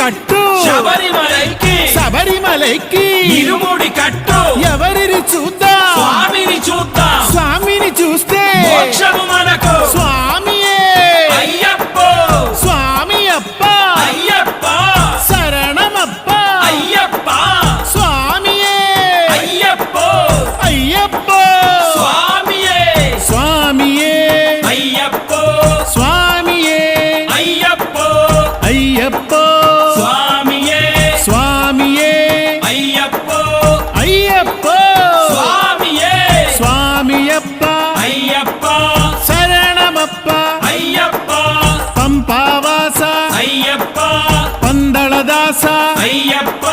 పట్టు శబరిమలైకి ఇరుముడి కట్టు ఎవరిని చూద్దాం స్వామిని చూస్తే మోక్షము మనకు స్వామియే అయ్యప్ప స్వామి అప్ప అయ్యప్ప శరణమప్ప అయ్యప్ప స్వామియే అయ్యప్ప అయ్యప్ప స్వామియే స్వామియే అయ్యప్ప స్వామియే అయ్యప్ప అయ్యప్ప స్వామియే స్వామియే అయ్యప్ప అయ్యప్ప స్వామియే స్వామియప్ప అయ్యప్ప శరణమప్ప అయ్యప్ప పంపావాస అయ్యప్ప పందళదాస అయ్యప్ప